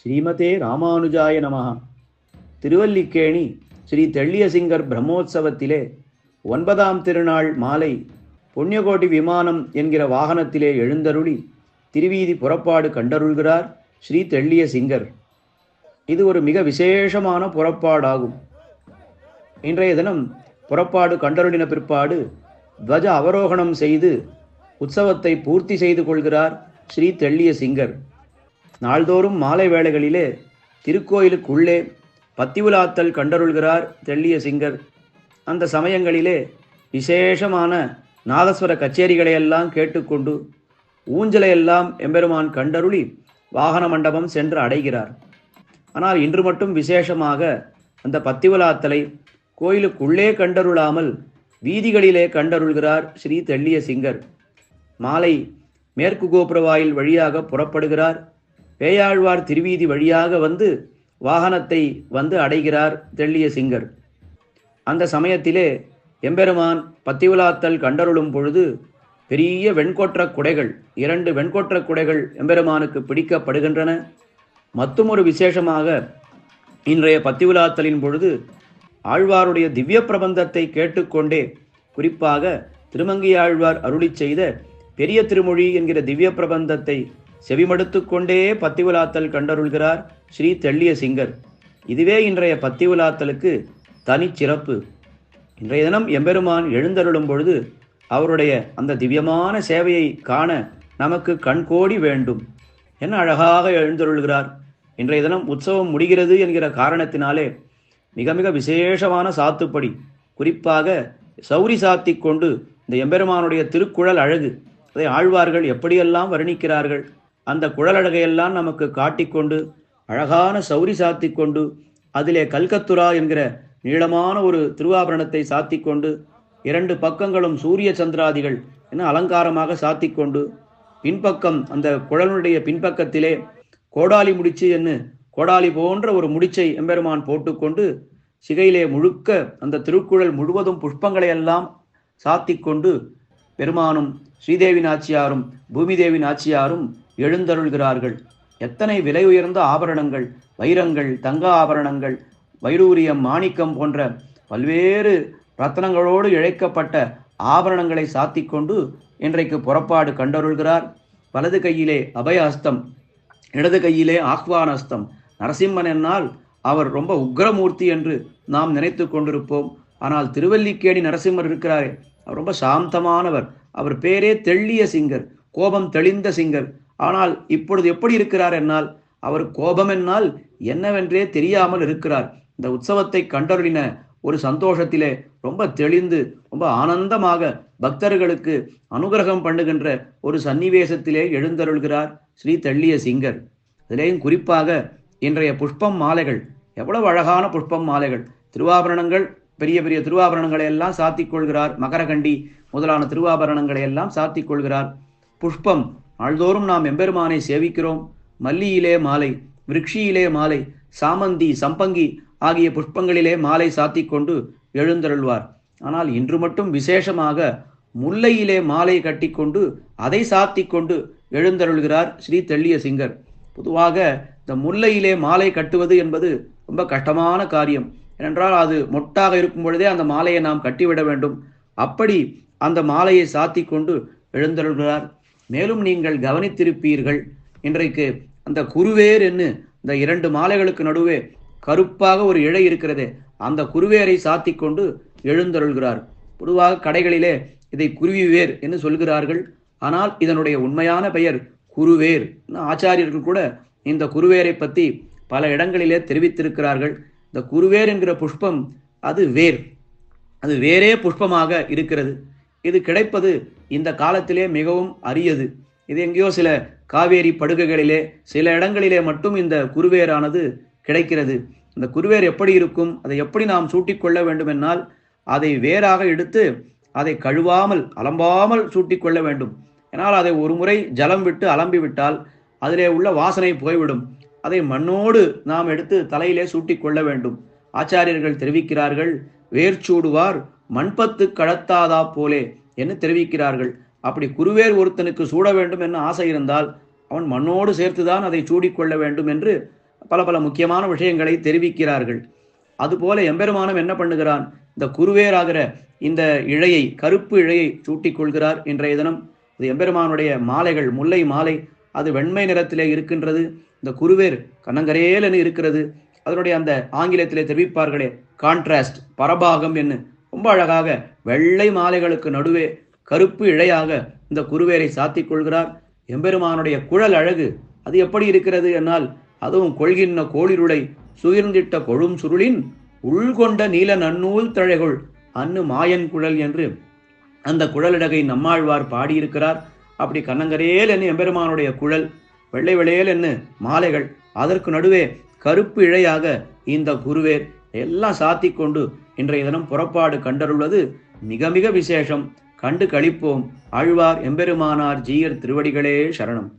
ஸ்ரீமதே ராமானுஜாய நமஹ. திருவல்லிக்கேணி ஸ்ரீ தெள்ளியசிங்கர் பிரம்மோற்சவத்திலே 9ஆம் திருநாள் மாலை புண்ணியகோட்டி விமானம் என்கிற வாகனத்திலே எழுந்தருளி திருவீதி புறப்பாடு கண்டருள்கிறார் ஸ்ரீ தெள்ளியசிங்கர். இது ஒரு மிக விசேஷமான புறப்பாடாகும். இன்றைய தினம் புறப்பாடு கண்டருளின பிற்பாடு துவஜ அவரோகணம் செய்து உற்சவத்தை பூர்த்தி செய்து கொள்கிறார் ஸ்ரீ தெள்ளியசிங்கர். நாள்தோறும் மாலை வேளைகளிலே திருக்கோயிலுக்குள்ளே பத்திவுலாத்தல் கண்டருள்கிறார் தெள்ளியசிங்கர். அந்த சமயங்களிலே விசேஷமான நாதஸ்வர கச்சேரிகளையெல்லாம் கேட்டுக்கொண்டு ஊஞ்சலையெல்லாம் எம்பெருமான் கண்டருளி வாகன மண்டபம் சென்று அடைகிறார். ஆனால் இன்று மட்டும் விசேஷமாக அந்த பத்திவுலாத்தலை கோயிலுக்குள்ளே கண்டருளாமல் வீதிகளிலே கண்டருள்கிறார் ஸ்ரீ தெள்ளியசிங்கர். மாலை மேற்கு கோபுர வாயில் வழியாக புறப்படுகிறார். பேயாழ்வார் திருவீதி வழியாக வந்து வாகனத்தை வந்து அடைகிறார் தெள்ளியசிங்கர். அந்த சமயத்திலே எம்பெருமான் பத்திவுலாத்தல் கண்டருளும் பொழுது பெரிய வெண்கொற்ற குடைகள், 2 வெண்கொற்ற குடைகள் எம்பெருமானுக்கு பிடிக்கப்படுகின்றன. மற்றும் ஒரு விசேஷமாக இன்றைய பத்திவுலாத்தலின் பொழுது ஆழ்வாருடைய திவ்ய பிரபந்தத்தை கேட்டுக்கொண்டே, குறிப்பாக திருமங்கையாழ்வார் அருளி செய்த பெரிய திருமொழி என்கிற திவ்ய பிரபந்தத்தை செவிமடுத்து கொண்டே பத்திவுலாத்தல் கண்டருள்கிறார் ஸ்ரீ தெள்ளியசிங்கர். இதுவே இன்றைய பத்திவுலாத்தலுக்கு தனிச்சிறப்பு. இன்றைய தினம் எம்பெருமான் எழுந்தருளும் பொழுது அவருடைய அந்த திவ்யமான சேவையை காண நமக்கு கண்கோடி வேண்டும். என்ன அழகாக எழுந்தருள்கிறார். இன்றைய தினம் உற்சவம் முடிகிறது என்கிற காரணத்தினாலே மிக மிக விசேஷமான சாத்துப்படி, குறிப்பாக சௌரி சாத்தி கொண்டு இந்த எம்பெருமானுடைய திருக்குழல் அழகு, அதை ஆழ்வார்கள் எப்படியெல்லாம் வர்ணிக்கிறார்கள், அந்த குழலழகையெல்லாம் நமக்கு காட்டிக்கொண்டு அழகான சௌரி சாத்தி கொண்டு அதிலே கல்கத்துரா என்கிற நீளமான ஒரு திருவாபரணத்தை சாத்தி கொண்டு 2 பக்கங்களும் சூரிய சந்திராதிகள் என அலங்காரமாக சாத்தி கொண்டு பின்பக்கம் அந்த குழலுடைய பின்பக்கத்திலே கோடாலி முடிச்சு என்று கோடாலி போன்ற ஒரு முடிச்சை எம்பெருமான் போட்டுக்கொண்டு சிகையிலே முழுக்க அந்த திருக்குழல் முழுவதும் புஷ்பங்களை எல்லாம் சாத்தி கொண்டு பெருமானும் ஸ்ரீதேவி நாச்சியாரும் பூமிதேவி நாச்சியாரும் எழுந்தருள்கிறார்கள். எத்தனை விலை உயர்ந்த ஆபரணங்கள், வைரங்கள், தங்க ஆபரணங்கள், வைடூரியம், மாணிக்கம் போன்ற பல்வேறு ரத்னங்களோடு இழைக்கப்பட்ட ஆபரணங்களை சாத்தி கொண்டு இன்றைக்கு புறப்பாடு கண்டருள்கிறார். வலது கையிலே அபயஹஸ்தம், இடது கையிலே ஆஹ்வானஹஸ்தம். நரசிம்மன் என்னால் அவர் ரொம்ப உக்ரமூர்த்தி என்று நாம் நினைத்து கொண்டிருப்போம். ஆனால் திருவல்லிக்கேணி நரசிம்மர் இருக்கிறாரே, அவர் ரொம்ப சாந்தமானவர். அவர் பேரே தெள்ளியசிங்கர், கோபம் தெளிந்த சிங்கர். ஆனால் இப்பொழுது எப்படி இருக்கிறார் என்னால் அவர் கோபம் என்னால் என்னவென்றே தெரியாமல் இருக்கிறார். இந்த உற்சவத்தை கண்டருளின ஒரு சந்தோஷத்திலே ரொம்ப தெளிந்து ரொம்ப ஆனந்தமாக பக்தர்களுக்கு அனுகிரகம் பண்ணுகின்ற ஒரு சன்னிவேசத்திலே எழுந்தருள்கிறார் ஸ்ரீ தெள்ளியசிங்கர். அதிலேயும் குறிப்பாக இன்றைய புஷ்பம் மாலைகள், எவ்வளவு அழகான புஷ்பம் மாலைகள். திருவாபரணங்கள், பெரிய பெரிய திருவாபரணங்களை எல்லாம் சாத்திக் கொள்கிறார். மகரகண்டி முதலான திருவாபரணங்களை எல்லாம் சாத்திக் கொள்கிறார். புஷ்பம் நாள்தோறும் நாம் எம்பெருமானை சேவிக்கிறோம். மல்லியிலே மாலை, விருட்சியிலே மாலை, சாமந்தி, சம்பங்கி ஆகிய புஷ்பங்களிலே மாலை சாத்தி கொண்டு எழுந்தருள்வார். ஆனால் இன்று மட்டும் விசேஷமாக முல்லையிலே மாலை கட்டிக்கொண்டு அதை சாத்தி கொண்டு எழுந்தருள்கிறார் ஸ்ரீ தெள்ளியசிங்கர். பொதுவாக இந்த முல்லையிலே மாலை கட்டுவது என்பது ரொம்ப கஷ்டமான காரியம். ஏனென்றால் அது மொட்டாக இருக்கும் பொழுதே அந்த மாலையை நாம் கட்டிவிட வேண்டும். அப்படி அந்த மாலையை சாத்தி கொண்டு எழுந்தருள்கிறார். மேலும் நீங்கள் கவனித்திருப்பீர்கள், இன்றைக்கு அந்த குருவேர் என்று இந்த 2 மாலைகளுக்கு நடுவே கருப்பாக ஒரு இழை இருக்கிறதே, அந்த குருவேரை சாத்தி கொண்டு எழுந்தருள்கிறார். பொதுவாக கடைகளிலே இதை குருவிவேர் என்று சொல்கிறார்கள். ஆனால் இதனுடைய உண்மையான பெயர் குருவேர். ஆச்சாரியர்கள் கூட இந்த குருவேரை பற்றி பல இடங்களிலே தெரிவித்திருக்கிறார்கள். இந்த குருவேர் என்கிற புஷ்பம் அது வேர், அது வேறே புஷ்பமாக இருக்கிறது. இது கிடைப்பது இந்த காலத்திலே மிகவும் அரியது. இது எங்கேயோ சில காவேரி படுகைகளிலே சில இடங்களிலே மட்டும் இந்த குருவேரானது கிடைக்கிறது. இந்த குருவேர் எப்படி இருக்கும், அதை எப்படி நாம் சூட்டிக்கொள்ள வேண்டும் என்னால் அதை வேறாக எடுத்து அதை கழுவாமல் அலம்பாமல் சூட்டிக்கொள்ள வேண்டும். ஏன்னால் அதை ஒரு முறை ஜலம் விட்டு அலம்பி விட்டால் அதிலே உள்ள வாசனை போய்விடும். அதை மண்ணோடு நாம் எடுத்து தலையிலே சூட்டிக்கொள்ள வேண்டும். ஆச்சாரியர்கள் தெரிவிக்கிறார்கள், வேர்ச்சூடுவார் மண்பத்து கடத்தாதா போலே என்று தெரிவிக்கிறார்கள். அப்படி குருவேர் ஒருத்தனுக்கு சூட வேண்டும் என்ன ஆசை இருந்தால் அவன் மண்ணோடு சேர்த்துதான் அதை சூடிக்கொள்ள வேண்டும் என்று பல பல முக்கியமான விஷயங்களை தெரிவிக்கிறார்கள். அதுபோல எம்பெருமானும் என்ன பண்ணுகிறான், இந்த குருவேராகிற இந்த இழையை, கருப்பு இழையை சூட்டிக் கொள்கிறார். இன்றைய தினம் இது எம்பெருமானுடைய மாலைகள், முல்லை மாலை, அது வெண்மை நிறத்திலே இருக்கின்றது. இந்த குருவேர் கண்ணங்கரேலன்னு இருக்கிறது. அதனுடைய அந்த ஆங்கிலத்திலே தெரிவிப்பார்களே கான்ட்ராஸ்ட், பரபாகம் என்று ரொம்ப அழகாக வெள்ளை மாலைகளுக்கு நடுவே கருப்பு இழையாக இந்த குருவேரை சாத்திக் கொள்கிறார். எம்பெருமானுடைய குழல் அழகு அது எப்படி இருக்கிறது என்னால், அதுவும் கொள்கின்ற கோளிருளை சுயிர்ந்திட்ட கொழும் சுருளின் உள்கொண்ட நீல நன்னூல் தழைகொள் அன்னு மாயன் குழல் என்று அந்த குழலழகை நம்மாழ்வார் பாடியிருக்கிறார். அப்படி கண்ணங்கரேல் என்று எம்பெருமானுடைய குழல், வெள்ளை வெளையல் என்று மாலைகள், அதற்கு நடுவே கருப்பு இழையாக இந்த குருவேர் எல்லாம் சாத்தி கொண்டு இன்றைய தினம் புறப்பாடு கண்டருள்வது மிக மிக விசேஷம். கண்டு களிப்போம். ஆழ்வார் எம்பெருமானார் ஜீயர் திருவடிகளே சரணம்.